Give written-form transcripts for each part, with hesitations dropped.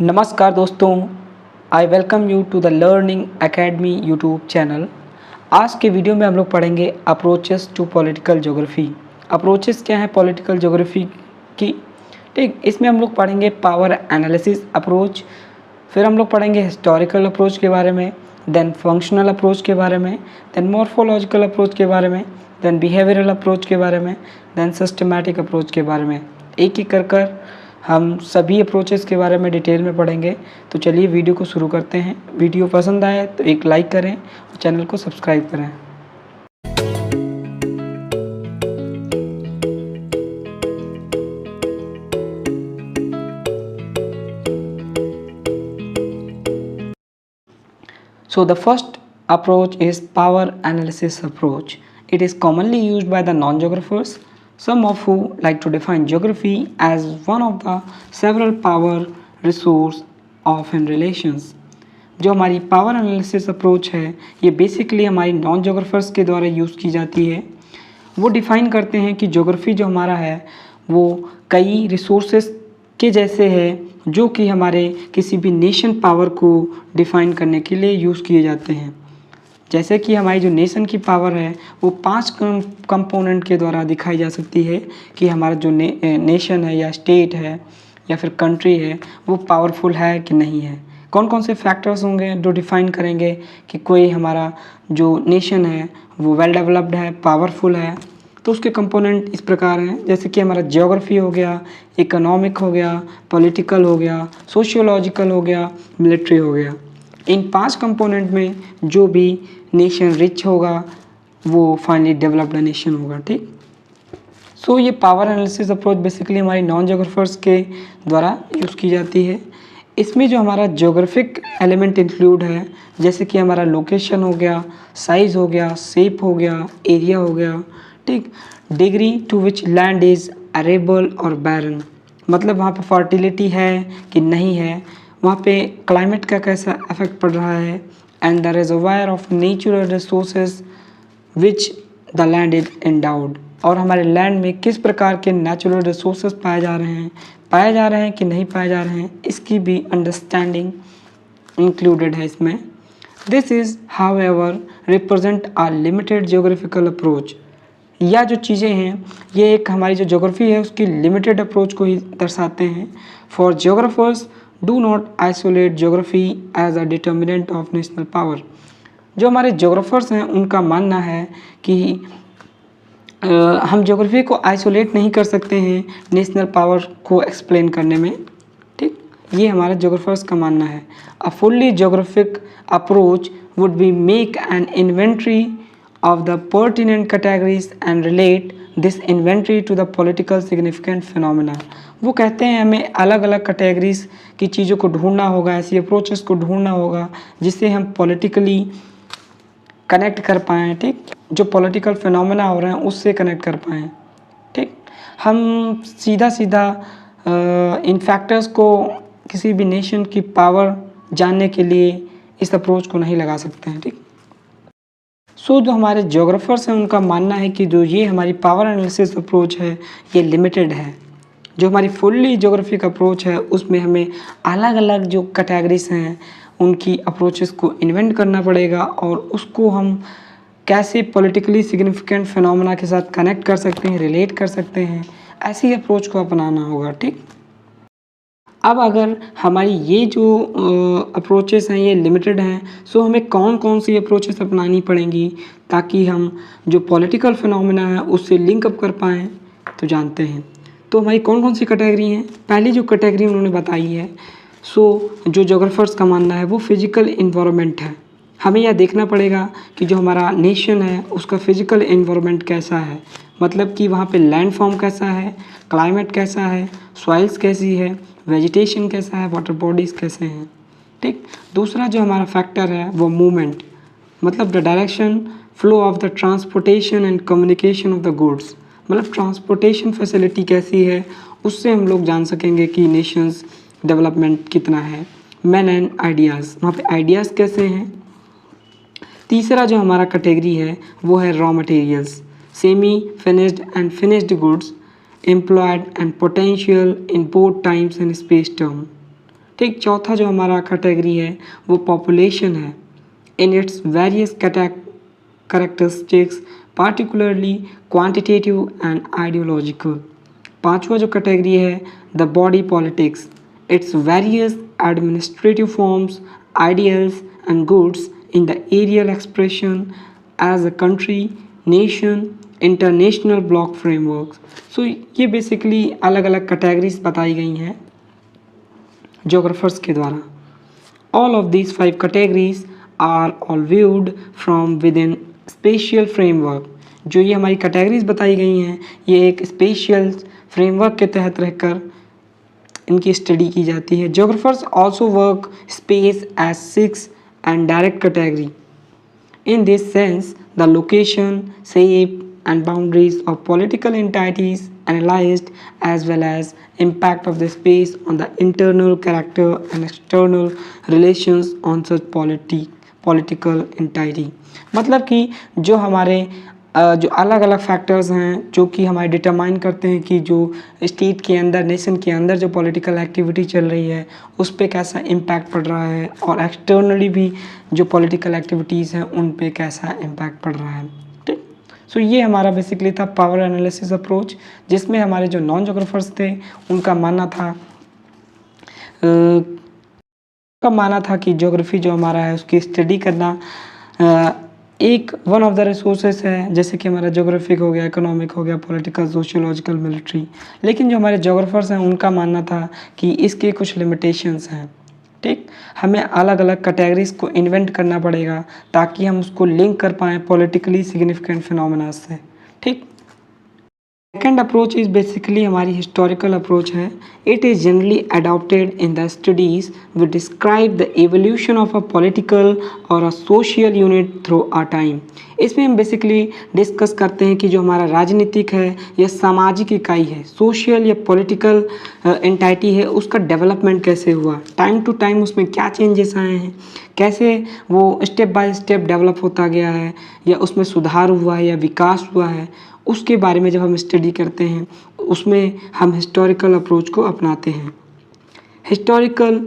नमस्कार दोस्तों, I welcome you to the learning academy YouTube channel. आज के वीडियो में हम लोग पढ़ेंगे approaches to political geography. Approaches क्या है पॉलिटिकल ज्योग्राफी की? ठीक, इसमें हम लोग पढ़ेंगे पावर एनालिसिस अप्रोच, फिर हम लोग पढ़ेंगे हिस्टोरिकल अप्रोच के बारे में, देन फंक्शनल अप्रोच के बारे में, देन मॉर्फोलॉजिकल अप्रोच के बारे में, देन बिहेवियरल अप्रोच के बारे में, देन सिस्टमैटिक अप्रोच के बारे में। एक एक कर हम सभी अप्रोचेस के बारे में डिटेल में पढ़ेंगे। तो चलिए वीडियो को शुरू करते हैं। वीडियो पसंद आए तो एक लाइक करें और चैनल को सब्सक्राइब करें। So the first approach is power analysis approach. It is commonly used by the non-geographers, some of who like to define geography as one of the several power resource of in relations. जो हमारी power analysis approach है ये basically हमारी non geographers के द्वारा use की जाती है। वो डिफ़ाइन करते हैं कि ज्योग्राफी जो हमारा है वो कई रिसोर्सेस के जैसे है जो कि हमारे किसी भी नेशन पावर को डिफ़ाइन करने के लिए यूज़ किए जाते हैं। जैसे कि हमारी जो नेशन की पावर है वो 5 कंपोनेंट के द्वारा दिखाई जा सकती है कि हमारा जो नेशन है या स्टेट है या फिर कंट्री है वो पावरफुल है कि नहीं है। कौन कौन से फैक्टर्स होंगे जो डिफ़ाइन करेंगे कि कोई हमारा जो नेशन है वो वेल डेवलप्ड है, पावरफुल है। तो उसके कंपोनेंट इस प्रकार हैं, जैसे कि हमारा ज्योग्राफी हो गया, इकोनॉमिक हो गया, पॉलिटिकल हो गया, सोशियोलॉजिकल हो गया, मिलिट्री हो गया। इन 5 कंपोनेंट में जो भी नेशन रिच होगा वो फाइनली डेवलप्ड नेशन होगा। ठीक, सो ये पावर एनालिसिस अप्रोच बेसिकली हमारी नॉन ज्योग्राफर्स के द्वारा यूज़ की जाती है। इसमें जो हमारा ज्योग्राफिक एलिमेंट इंक्लूड है, जैसे कि हमारा लोकेशन हो गया, साइज़ हो गया, शेप हो गया, एरिया हो गया। ठीक, degree to which land is arable और बैरन, मतलब वहाँ पे फर्टिलिटी है कि नहीं है, वहाँ पे क्लाइमेट का कैसा इफेक्ट पड़ रहा है, and the reservoir of natural resources which the land is endowed, और हमारे लैंड में किस प्रकार के नेचुरल रिसोर्सेज पाए जा रहे हैं कि नहीं पाए जा रहे हैं, इसकी भी अंडरस्टैंडिंग इंक्लूडेड है इसमें। This is however represent a limited geographical approach, या जो चीज़ें हैं ये एक हमारी जो ज्योग्राफी है उसकी लिमिटेड अप्रोच को ही दर्शाते हैं। For geographers do not isolate geography as a determinant of national power. जो हमारे ज्योग्राफर्स हैं उनका मानना है कि हम ज्योग्राफी को आइसोलेट नहीं कर सकते हैं नेशनल पावर को एक्सप्लेन करने में। ठीक, ये हमारे ज्योग्राफर्स का मानना है। A fully geographic approach would be make an inventory of the pertinent categories and relate this inventory to the political significant phenomena। वो कहते हैं हमें अलग अलग कैटेगरीज की चीज़ों को ढूंढना होगा, ऐसी अप्रोचेस को ढूंढना होगा जिससे हम पॉलिटिकली कनेक्ट कर पाएँ। ठीक, जो पॉलिटिकल फिनोमेना हो रहे हैं उससे कनेक्ट कर पाएँ। ठीक, हम सीधा सीधा इन फैक्टर्स को किसी भी नेशन की पावर जानने के लिए इस अप्रोच को नहीं लगा सकते हैं। ठीक, सो जो हमारे ज्योग्राफर्स हैं उनका मानना है कि जो ये हमारी पावर एनालिसिस अप्रोच है ये लिमिटेड है। जो हमारी फुल्ली ज्योग्राफिक अप्रोच है उसमें हमें अलग अलग जो कैटेगरीज हैं उनकी अप्रोचेस को इन्वेंट करना पड़ेगा और उसको हम कैसे पॉलिटिकली सिग्निफिकेंट फिनोमेना के साथ कनेक्ट कर सकते हैं, रिलेट कर सकते हैं, ऐसी अप्रोच को अपनाना होगा। ठीक, अब अगर हमारी ये जो अप्रोचेस हैं ये लिमिटेड हैं, सो हमें कौन कौन सी अप्रोचेस अपनानी पड़ेंगी ताकि हम जो पॉलिटिकल फिनोमेना है उससे लिंक अप कर पाएँ, तो जानते हैं। तो हमारी कौन कौन सी कैटेगरी हैं? पहली जो कैटेगरी उन्होंने बताई है, सो जो ज्योग्राफर्स का मानना है वो फिजिकल इन्वायरमेंट है। हमें यह देखना पड़ेगा कि जो हमारा नेशन है उसका फिजिकल इन्वायरमेंट कैसा है, मतलब कि वहाँ पे लैंड फॉर्म कैसा है, क्लाइमेट कैसा है, सॉइल्स कैसी है, वेजिटेशन कैसा है, वाटर बॉडीज़ कैसे हैं। ठीक, दूसरा जो हमारा फैक्टर है वो मूवमेंट, मतलब the direction flow of the transportation and communication of the goods, मतलब ट्रांसपोर्टेशन फैसिलिटी कैसी है उससे हम लोग जान सकेंगे कि नेशंस डेवलपमेंट कितना है। मैन एंड आइडियाज़, वहाँ पे आइडियाज़ कैसे हैं। तीसरा जो हमारा कैटेगरी है वो है raw materials, semi finished and finished goods, employed and potential in both times and space term। ठीक, चौथा जो हमारा कैटेगरी है वो पॉपुलेशन है in its various characteristics, particularly quantitative and ideological. पांचवा जो कैटेगरी है the body politics, its various administrative forms, ideals and goods in the aerial expression as a country, nation, international bloc framework. So ये basically अलग अलग categories बताई गई हैं geographers के द्वारा. All of these 5 categories are all viewed from within spatial framework. जो ये हमारी कैटेगरीज बताई गई हैं ये एक स्पेशियल फ्रेमवर्क के तहत रहकर इनकी स्टडी की जाती है. Geographers also work space as 6 and direct category. In this sense, the location, shape and boundaries of political entities analyzed as well as impact of the space on the internal character and external relations on such political entity. मतलब कि जो हमारे जो अलग अलग factors हैं जो कि हमारे डिटरमाइन करते हैं कि जो स्टेट के अंदर, नेशन के अंदर जो पॉलिटिकल एक्टिविटी चल रही है उस पे कैसा इम्पैक्ट पड़ रहा है और एक्सटर्नली भी जो पॉलिटिकल एक्टिविटीज़ हैं उन पे कैसा इम्पैक्ट पड़ रहा है. ठीक, सो ये हमारा बेसिकली था पावर एनालिसिस अप्रोच, जिसमें हमारे जो नॉन जोग्राफर्स थे उनका मानना था कि ज्योग्राफी जो हमारा है उसकी स्टडी करना एक वन ऑफ द रिसोर्सेस है, जैसे कि हमारा ज्योग्राफिक हो गया, इकोनॉमिक हो गया, पॉलिटिकल, सोशियोलॉजिकल, मिलिट्री. लेकिन जो हमारे ज्योग्राफर्स हैं उनका मानना था कि इसके कुछ लिमिटेशंस हैं. ठीक, हमें अलग अलग कैटेगरीज को इन्वेंट करना पड़ेगा ताकि हम उसको लिंक कर पाएँ पॉलिटिकली सिग्निफिकेंट फिनोमेना से. ठीक, सेकेंड अप्रोच इज़ बेसिकली हमारी हिस्टोरिकल अप्रोच है. It is generally adopted in the studies which describe the evolution of a political और a social unit through a time. इसमें हम बेसिकली डिस्कस करते हैं कि जो हमारा राजनीतिक है या सामाजिक इकाई है, सोशल या पॉलिटिकल एंटाइटी है, उसका डेवलपमेंट कैसे हुआ, टाइम टू टाइम उसमें क्या चेंजेस आए हैं, कैसे वो स्टेप बाय स्टेप डेवलप होता गया है या उसमें सुधार हुआ है या विकास हुआ है, उसके बारे में जब हम स्टडी करते हैं उसमें हम हिस्टोरिकल अप्रोच को अपनाते हैं. Historical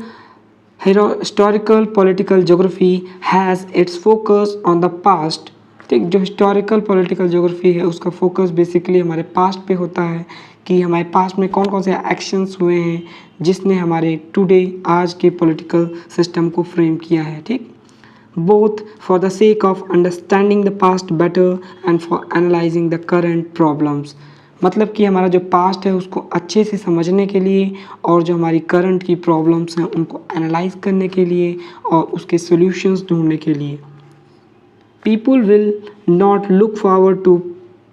political geography has its focus on the past. ठीक, जो हिस्टोरिकल पॉलिटिकल ज्योग्राफी है उसका फोकस बेसिकली हमारे पास्ट पे होता है कि हमारे पास्ट में कौन कौन से एक्शंस हुए हैं जिसने हमारे टुडे आज के पॉलिटिकल सिस्टम को फ्रेम किया है. ठीक, both for the sake of understanding the past better and for analyzing the current problems. मतलब कि हमारा जो पास्ट है उसको अच्छे से समझने के लिए और जो हमारी करंट की प्रॉब्लम्स हैं उनको एनालाइज करने के लिए और उसके सॉल्यूशंस ढूंढने के लिए. People will not look forward to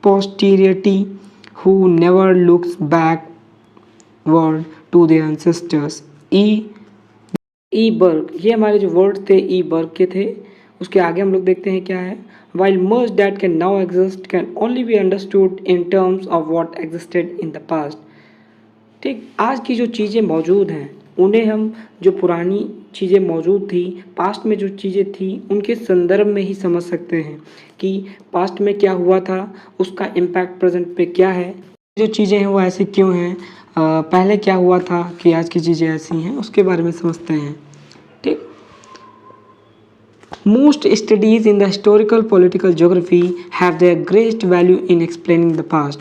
posterity who never looks backward to their ancestors. ई बर्ग, ये हमारे जो वर्ड थे ई बर्ग के थे. उसके आगे हम लोग देखते हैं क्या है. While much that can now exist can only be understood in terms of what existed in the past. ठीक, आज की जो चीज़ें मौजूद हैं उन्हें हम जो पुरानी चीज़ें मौजूद थी, पास्ट में जो चीज़ें थी उनके संदर्भ में ही समझ सकते हैं कि पास्ट में क्या हुआ था, उसका इम्पैक्ट प्रेजेंट पे क्या है, जो चीज़ें हैं वो ऐसी क्यों हैं, पहले क्या हुआ था कि आज की चीज़ें ऐसी हैं, उसके बारे में समझते हैं. ठीक, most studies in the historical political geography have their greatest value in explaining the past.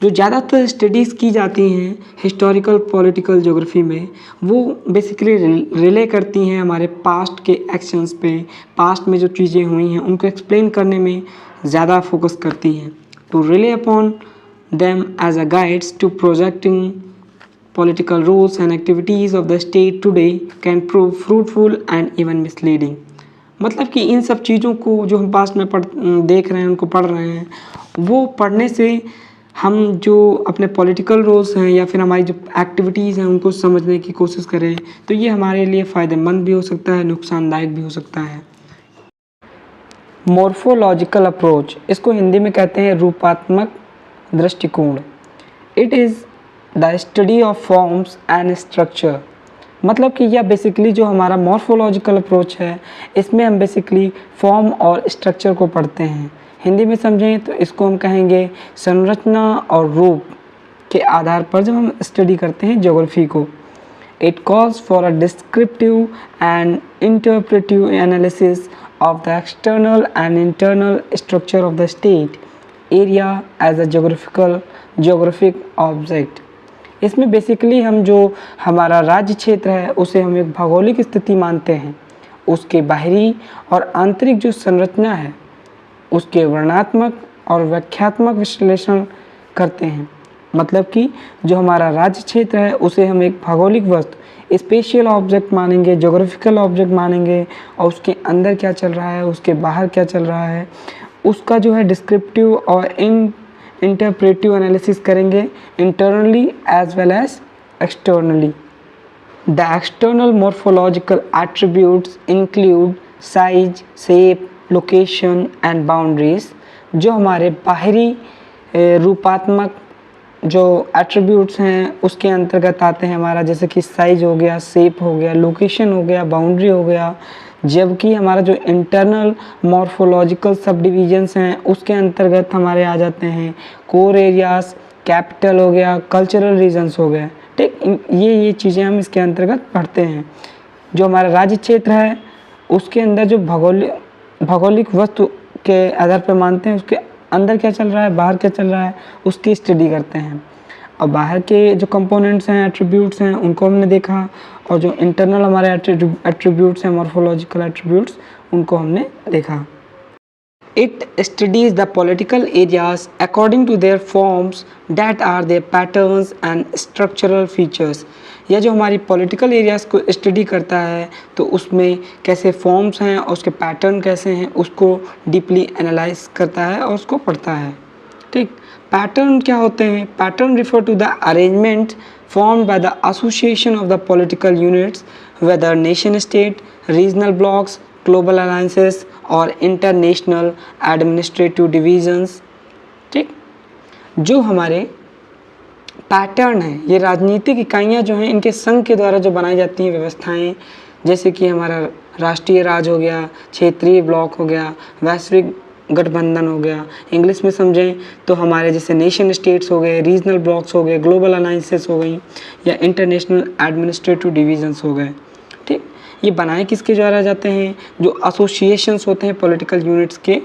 जो ज़्यादातर स्टडीज़ की जाती हैं हिस्टोरिकल पॉलिटिकल ज्योग्राफी में वो बेसिकली रिले करती हैं हमारे पास्ट के एक्शंस पे, पास्ट में जो चीज़ें हुई हैं उनको एक्सप्लेन करने में ज़्यादा फोकस करती हैं. To rely upon them as a guides to projecting political roles and activities of the state today can prove fruitful and even misleading. मतलब कि इन सब चीज़ों को जो हम पास्ट में देख रहे हैं, उनको पढ़ रहे हैं, वो पढ़ने से हम जो अपने पॉलिटिकल रोल्स हैं या फिर हमारी जो एक्टिविटीज़ हैं उनको समझने की कोशिश करें तो ये हमारे लिए फ़ायदेमंद भी हो सकता है, नुकसानदायक भी हो सकता है. मॉर्फोलॉजिकल अप्रोच, इसको हिंदी में कहते हैं रूपात्मक दृष्टिकोण. It is the study of forms and structure. मतलब कि यह बेसिकली जो हमारा मॉर्फोलॉजिकल अप्रोच है इसमें हम बेसिकली फॉर्म और स्ट्रक्चर को पढ़ते हैं. हिंदी में समझें तो इसको हम कहेंगे संरचना और रूप के आधार पर जब हम स्टडी करते हैं ज्योग्राफी को. It calls for a descriptive and interpretive analysis of the external and internal structure of the state area as a geographic object. इसमें बेसिकली हम जो हमारा राज्य क्षेत्र है उसे हम एक भौगोलिक स्थिति मानते हैं, उसके बाहरी और आंतरिक जो संरचना है उसके वर्णनात्मक और व्याख्यात्मक विश्लेषण करते हैं। मतलब कि जो हमारा राज्य क्षेत्र है उसे हम एक भौगोलिक वस्तु स्पेशियल ऑब्जेक्ट मानेंगे, ज्योग्राफिकल ऑब्जेक्ट मानेंगे, और उसके अंदर क्या चल रहा है, उसके बाहर क्या चल रहा है, उसका जो है डिस्क्रिप्टिव और इंटरप्रेटिव एनालिसिस करेंगे, internally as well as externally. The external morphological attributes include size, shape, location and boundaries. जो हमारे बाहरी रूपात्मक जो एट्रीब्यूट्स हैं उसके अंतर्गत आते हैं हमारा, जैसे कि साइज हो गया, शेप हो गया, लोकेशन हो गया, बाउंड्री हो गया। जबकि हमारा जो इंटरनल मॉर्फोलॉजिकल सब डिविजन्स हैं उसके अंतर्गत हमारे आ जाते हैं कोर एरियाज, कैपिटल हो गया, कल्चरल रीजन्स हो गए। ठीक, ये चीज़ें हम इसके अंतर्गत पढ़ते हैं। जो हमारा राज्य क्षेत्र है उसके अंदर जो भौगोलिक वस्तु के आधार पर मानते हैं उसके अंदर क्या चल रहा है, बाहर क्या चल रहा है, उसकी स्टडी करते हैं। और बाहर के जो कंपोनेंट्स हैं, एट्रीब्यूट्स हैं, उनको हमने देखा, और जो इंटरनल हमारे एट्रीब्यूट्स हैं, मॉर्फोलॉजिकल एट्रीब्यूट्स, उनको हमने देखा। It studies the political areas according to their forms, that are their patterns and structural features। यह जो हमारी पॉलिटिकल एरियाज़ को स्टडी करता है तो उसमें कैसे फॉर्म्स हैं और उसके पैटर्न कैसे हैं उसको डीपली एनालाइज करता है और उसको पढ़ता है। ठीक, पैटर्न क्या होते हैं? Pattern refer to the arrangement formed by the association of the political units, whether nation state, regional blocks, global alliances or international administrative divisions। ठीक, जो हमारे पैटर्न है, ये राजनीतिक इकाइयाँ जो हैं इनके संघ के द्वारा जो बनाई जाती हैं व्यवस्थाएं, जैसे कि हमारा राष्ट्रीय राज हो गया, क्षेत्रीय ब्लॉक हो गया, वैश्विक गठबंधन हो गया। इंग्लिश में समझें तो हमारे जैसे नेशन स्टेट्स हो गए, रीजनल ब्लॉक्स हो गए, ग्लोबल अलाइंसेस हो गई, या इंटरनेशनल एडमिनिस्ट्रेटिव डिवीजन्स हो गए। ठीक, ये बनाए किसके द्वारा जाते हैं? जो एसोसिएशंस होते हैं पॉलिटिकल यूनिट्स के।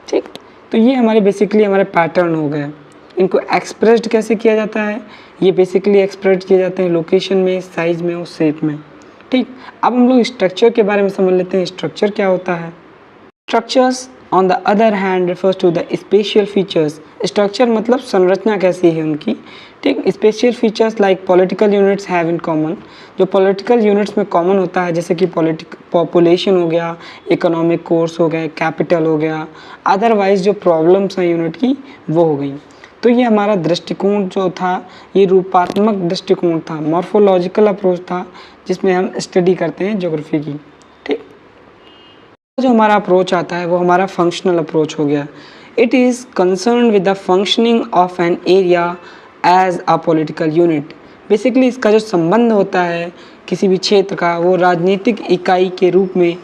ठीक, तो ये हमारे बेसिकली हमारे पैटर्न हो गए। इनको एक्सप्रेस्ड कैसे किया जाता है? ये बेसिकली एक्सप्रेस किए जाते हैं लोकेशन में, साइज में और शेप में। ठीक, अब हम लोग स्ट्रक्चर के बारे में समझ लेते हैं। स्ट्रक्चर क्या होता है? Structures on the other hand refers to the spatial features. Structure मतलब संरचना कैसी है उनकी। ठीक, spatial features like political units have in common. जो पॉलिटिकल यूनिट्स में कॉमन होता है, जैसे कि पॉपुलेशन हो गया, इकोनॉमिक कोर्स हो गए, कैपिटल हो गया, अदरवाइज जो प्रॉब्लम्स हैं यूनिट की वो हो गई। तो ये हमारा दृष्टिकोण जो था ये रूपात्मक दृष्टिकोण था, मॉर्फोलॉजिकल अप्रोच था, जिसमें हम स्टडी करते हैं ज्योग्राफी की। ठीक, जो हमारा अप्रोच आता है वो हमारा फंक्शनल अप्रोच हो गया। It is concern with the functioning of an area as a political unit. Basically इसका जो संबंध होता है किसी भी क्षेत्र का वो राजनीतिक इकाई के रूप में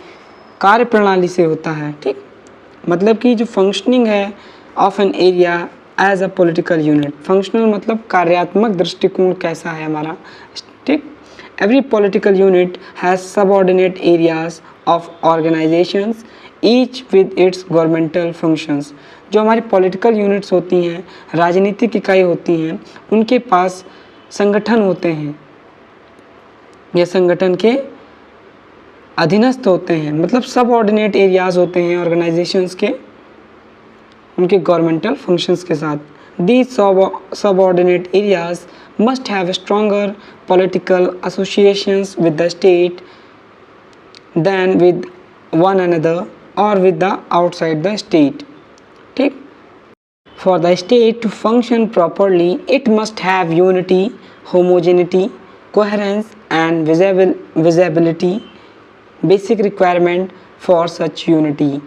कार्य प्रणाली से होता है। ठीक, मतलब कि जो फंक्शनिंग है of an area as a political unit, functional मतलब कार्यात्मक दृष्टिकोण कैसा है हमारा। ठीक, every political unit has subordinate areas of organisations each with its governmental functions. जो हमारी पॉलिटिकल यूनिट्स होती हैं, राजनीतिक इकाई होती हैं, उनके पास संगठन होते हैं, ये संगठन के अधीनस्थ होते हैं, मतलब सबऑर्डिनेट एरियाज होते हैं ऑर्गेनाइजेशंस के, उनके गवर्नमेंटल फंक्शंस के साथ। These subordinate areas must have stronger political associations with the state than with one another or with the outside the state। ठीक, for the state to function properly it must have unity, homogeneity, coherence and visibility, basic requirement for such unity।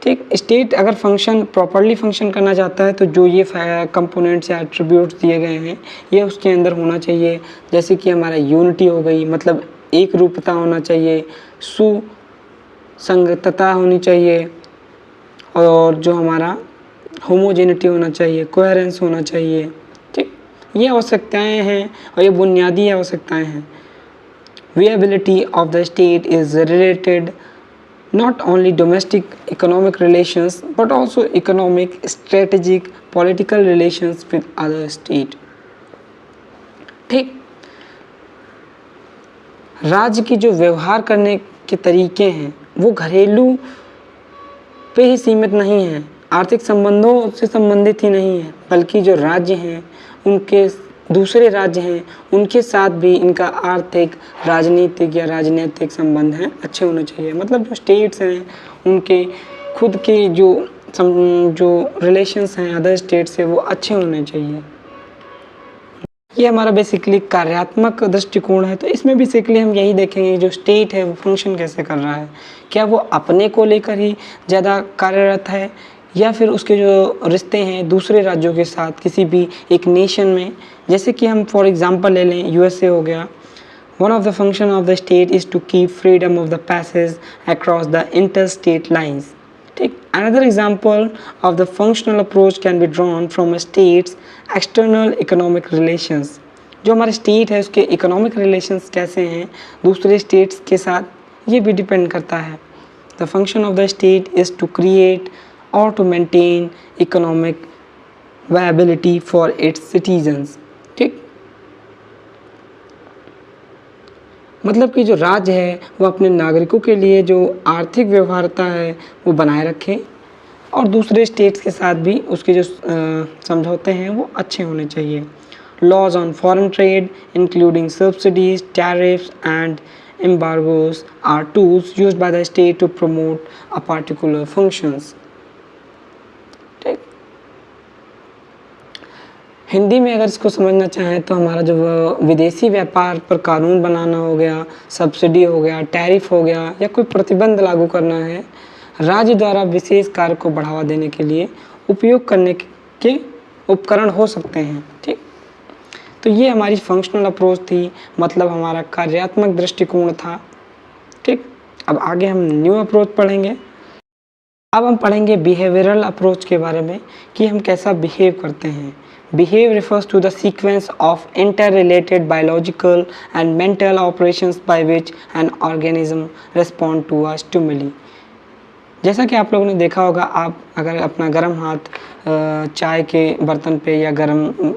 ठीक, state अगर function properly function करना चाहता है तो जो ये components या एट्रीब्यूट्स दिए गए हैं ये उसके अंदर होना चाहिए। जैसे कि हमारा यूनिटी हो गई, मतलब एक रूपता होना चाहिए, सुसंगतता होनी चाहिए, और जो हमारा होमोजेनिटी होना चाहिए, कोहेरेंस होना चाहिए। ठीक, ये आवश्यकताएं हैं और ये बुनियादी आवश्यकताएं हैं। viability of the state is related not only domestic economic relations but also economic, strategic, political relations with other state. ठीक, राज्य की जो व्यवहार करने के तरीके हैं वो घरेलू पे ही सीमित नहीं हैं, आर्थिक संबंधों से संबंधित ही नहीं है, बल्कि जो राज्य हैं उनके दूसरे राज्य हैं उनके साथ भी इनका आर्थिक, राजनीतिक या राजनीतिक संबंध हैं अच्छे होने चाहिए। मतलब जो स्टेट्स हैं उनके खुद के जो रिलेशंस हैं अदर स्टेट से वो अच्छे होने चाहिए। ये हमारा बेसिकली कार्यात्मक दृष्टिकोण है। तो इसमें बेसिकली हम यही देखेंगे जो स्टेट है वो फंक्शन कैसे कर रहा है, क्या वो अपने को लेकर ही ज़्यादा कार्यरत है या फिर उसके जो रिश्ते हैं दूसरे राज्यों के साथ किसी भी एक नेशन में। जैसे कि हम फॉर एग्जांपल ले लें यूएसए हो गया। One of the function of the state is to keep freedom of the passage across the inter state lines. ठीक, another example of the functional approach can be drawn from states external economic relations. जो हमारे state है उसके economic relations कैसे हैं दूसरे states के साथ, ये भी डिपेंड करता है। The function of the state is to create और to maintain economic viability for its citizens. ठीक, मतलब कि जो राज्य है वो अपने नागरिकों के लिए जो आर्थिक व्यवहार्यता है वो बनाए रखे और दूसरे स्टेट्स के साथ भी उसके जो समझौते हैं वो अच्छे होने चाहिए। Laws on foreign trade including subsidies, tariffs and embargoes are tools used by the state to promote a particular functions। ठीक, हिंदी में अगर इसको समझना चाहें तो हमारा जो विदेशी व्यापार पर कानून बनाना हो गया, सब्सिडी हो गया, टैरिफ हो गया या कोई प्रतिबंध लागू करना है, राज्य द्वारा विशेष कार्य को बढ़ावा देने के लिए उपयोग करने के उपकरण हो सकते हैं। ठीक, तो ये हमारी फंक्शनल अप्रोच थी, मतलब हमारा कार्यात्मक दृष्टिकोण था। ठीक, अब आगे हम न्यू अप्रोच पढ़ेंगे। अब हम पढ़ेंगे बिहेवियरल अप्रोच के बारे में कि हम कैसा बिहेव करते हैं। Behave refers to the sequence of interrelated biological and mental operations by which an organism respond to a stimuli। जैसा कि आप लोगों ने देखा होगा, आप अगर अपना गर्म हाथ चाय के बर्तन पे या गर्म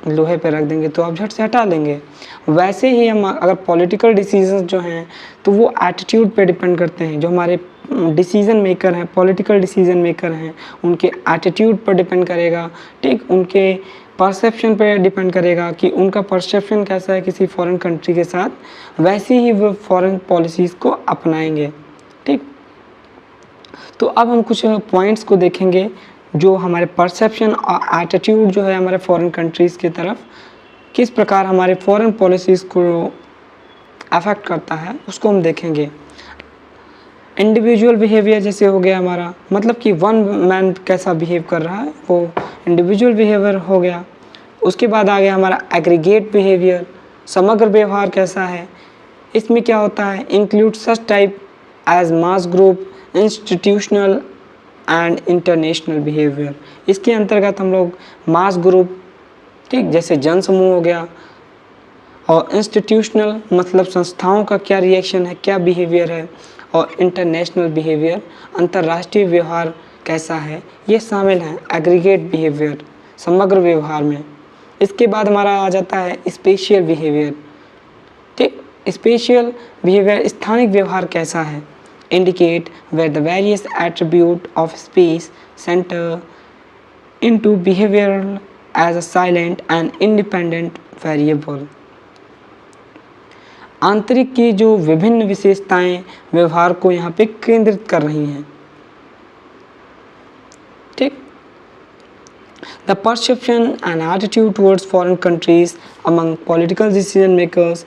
लोहे पे रख देंगे तो आप झट से हटा लेंगे। वैसे ही हम अगर पॉलिटिकल डिसीजंस जो हैं तो वो एटीट्यूड पे डिपेंड करते हैं। जो हमारे डिसीज़न मेकर हैं, पॉलिटिकल डिसीज़न मेकर हैं, उनके एटीट्यूड पर डिपेंड करेगा। ठीक, उनके परसेप्शन पे डिपेंड करेगा कि उनका परसेप्शन कैसा है किसी फॉरेन कंट्री के साथ, वैसे ही वो फॉरेन पॉलिसीज़ को अपनाएंगे। ठीक, तो अब हम कुछ पॉइंट्स को देखेंगे जो हमारे परसेप्शन और एटीट्यूड जो है हमारे फॉरेन कंट्रीज़ की तरफ किस प्रकार हमारे फॉरेन पॉलिसीज़ को अफेक्ट करता है उसको हम देखेंगे। इंडिविजुअल बिहेवियर जैसे हो गया हमारा, मतलब कि वन मैन कैसा बिहेव कर रहा है वो इंडिविजुअल बिहेवियर हो गया। उसके बाद आ गया हमारा एग्रीगेट बिहेवियर, समग्र व्यवहार कैसा है। इसमें क्या होता है, include such type as mass group, institutional and international behaviour. इसके अंतर्गत हम लोग मास ग्रुप, ठीक, जैसे जन समूह हो गया, और इंस्टीट्यूशनल मतलब संस्थाओं का क्या रिएक्शन है, क्या बिहेवियर है, और इंटरनेशनल बिहेवियर अंतर्राष्ट्रीय व्यवहार कैसा है, ये शामिल हैं एग्रीगेट बिहेवियर समग्र व्यवहार में। इसके बाद हमारा आ जाता है स्पेशियल बिहेवियर। ठीक, स्पेशियल बिहेवियर स्थानिक व्यवहार कैसा है, indicate where the various attribute of space center into behavioral as a silent and independent variable। आंतरिक की जो विभिन्न विशेषताएं व्यवहार को यहाँ पे केंद्रित कर रही हैं। ठीक, the perception and attitude towards foreign countries among political decision makers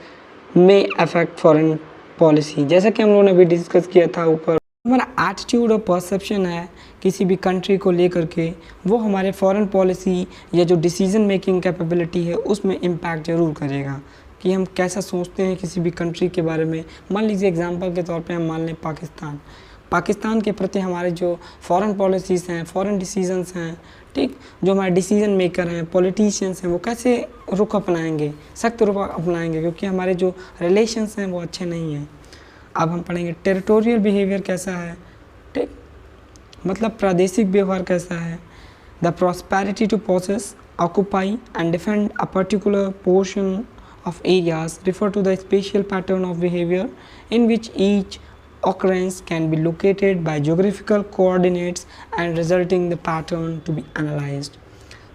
may affect foreign policy. जैसा कि हम लोगों ने अभी डिस्कस किया था ऊपर, हमारा एटीट्यूड और परसेप्शन है किसी भी कंट्री को लेकर के, वो हमारे फॉरेन पॉलिसी या जो डिसीजन मेकिंग कैपेबिलिटी है उसमें इम्पैक्ट ज़रूर करेगा कि हम कैसा सोचते हैं किसी भी कंट्री के बारे में। मान लीजिए एग्जांपल के तौर पे हम मान लें पाकिस्तान। पाकिस्तान के प्रति हमारे जो फॉरेन पॉलिसीज़ हैं, फॉरेन डिसीजंस हैं, ठीक, जो हमारे डिसीजन मेकर हैं, पॉलिटिशियंस हैं, वो कैसे रुख अपनाएंगे, सख्त रुख अपनाएंगे, क्योंकि हमारे जो रिलेशंस हैं वो अच्छे नहीं हैं। अब हम पढ़ेंगे टेरिटोरियल बिहेवियर कैसा है, ठीक, मतलब प्रादेशिक व्यवहार कैसा है। The prosperity to possess, occupy and defend a particular portion of areas refer to the spatial pattern of behavior in which each occurrence can be located by geographical coordinates and resulting the pattern to be analyzed।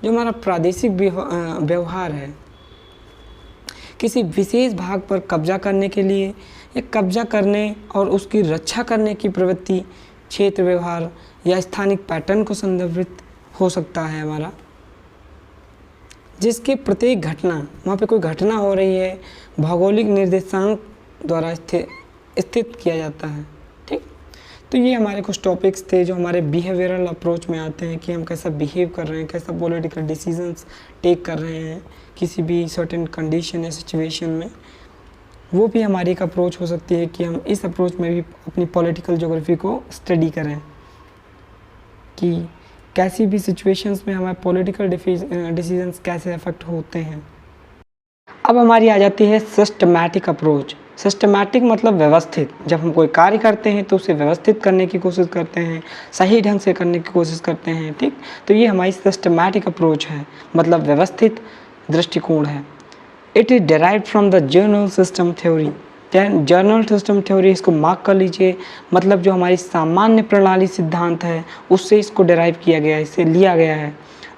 जो हमारा प्रादेशिक व्यवहार है, किसी विशेष भाग पर कब्जा करने के लिए या कब्जा करने और उसकी रक्षा करने की प्रवृत्ति क्षेत्र व्यवहार या स्थानिक पैटर्न को संदर्भित हो सकता है हमारा, जिसके प्रत्येक घटना, वहाँ पे कोई घटना हो रही है, भौगोलिक निर्देशांक द्वारा स्थित किया जाता है, ठीक। तो ये हमारे कुछ टॉपिक्स थे जो हमारे बिहेवियरल अप्रोच में आते हैं कि हम कैसा बिहेव कर रहे हैं, कैसा पॉलिटिकल डिसीजंस टेक कर रहे हैं किसी भी सर्टेन कंडीशन या सिचुएशन में। वो भी हमारी एक अप्रोच हो सकती है कि हम इस अप्रोच में भी अपनी पॉलिटिकल ज्योग्राफी को स्टडी करें कि कैसी भी सिचुएशंस में हमारे पॉलिटिकल डिसीजंस कैसे अफेक्ट होते हैं। अब हमारी आ जाती है सिस्टमैटिक अप्रोच। सिस्टमैटिक मतलब व्यवस्थित। जब हम कोई कार्य करते हैं तो उसे व्यवस्थित करने की कोशिश करते हैं, सही ढंग से करने की कोशिश करते हैं, ठीक। तो ये हमारी सिस्टमैटिक अप्रोच है, मतलब व्यवस्थित दृष्टिकोण है। It is derived from the journal system theory. Journal system theory, इसको मार्क कर लीजिए, मतलब जो हमारी सामान्य प्रणाली सिद्धांत है उससे इसको डेराइव किया गया है, इससे लिया गया है।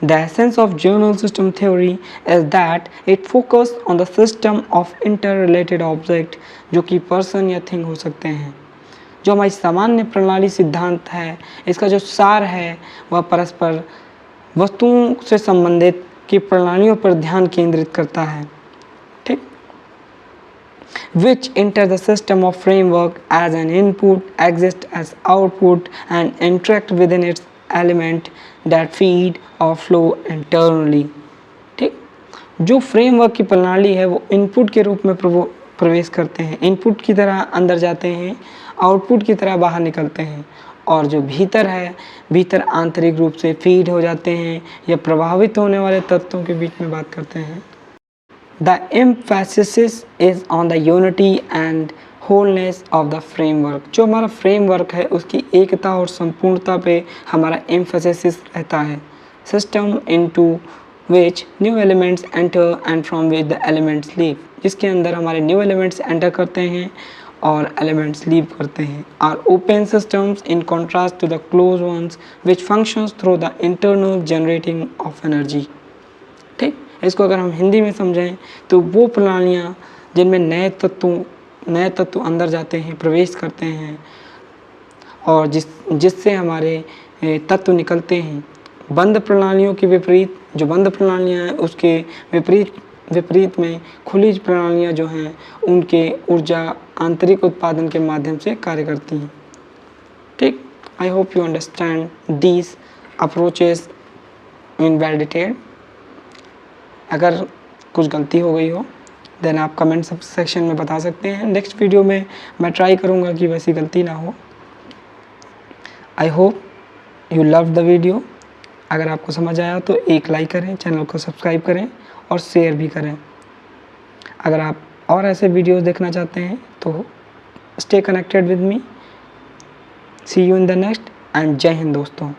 The essence of journal system theory is that it focus on the system of inter related object, जो कि पर्सन या थिंग हो सकते हैं। जो हमारी सामान्य प्रणाली सिद्धांत है, इसका जो सार है वह परस्पर वस्तुओं से संबंधित की प्रणालियों पर ध्यान केंद्रित करता है, ठीक। which enter the system of framework as an input, exist as output and interact within its element that feed or flow internally, ठीक। जो फ्रेमवर्क की प्रणाली है वो इनपुट के रूप में प्रवेश करते हैं, इनपुट की तरह अंदर जाते हैं, आउटपुट की तरह बाहर निकलते हैं, और जो भीतर है, भीतर आंतरिक रूप से फीड हो जाते हैं या प्रभावित होने वाले तत्वों के बीच में बात करते हैं। The emphasis is on the unity and wholeness of the framework। जो हमारा फ्रेमवर्क है उसकी एकता और संपूर्णता पे हमारा emphasis रहता है। System into which new elements enter and from which the elements leave, जिसके अंदर हमारे new elements enter करते हैं और elements leave करते हैं। Are open systems in contrast to the closed ones which functions through the internal generating of energy, ठीक। इसको अगर हम हिंदी में समझें तो वो प्रणालियाँ जिनमें नए तत्व अंदर जाते हैं, प्रवेश करते हैं, और जिससे हमारे तत्व निकलते हैं। बंद प्रणालियों के विपरीत, जो बंद प्रणालियाँ हैं उसके विपरीत में खुली प्रणालियाँ जो हैं उनके ऊर्जा आंतरिक उत्पादन के माध्यम से कार्य करती हैं, ठीक। I hope you understand these approaches in well detail. अगर कुछ गलती हो गई हो देन आप कमेंट सेक्शन में बता सकते हैं। नेक्स्ट वीडियो में मैं ट्राई करूँगा कि वैसी गलती ना हो। I hope you love the video. अगर आपको समझ आया तो एक लाइक करें, चैनल को सब्सक्राइब करें और शेयर भी करें। अगर आप और ऐसे वीडियोस देखना चाहते हैं तो stay connected with me. See you in the next and जय हिंद दोस्तों।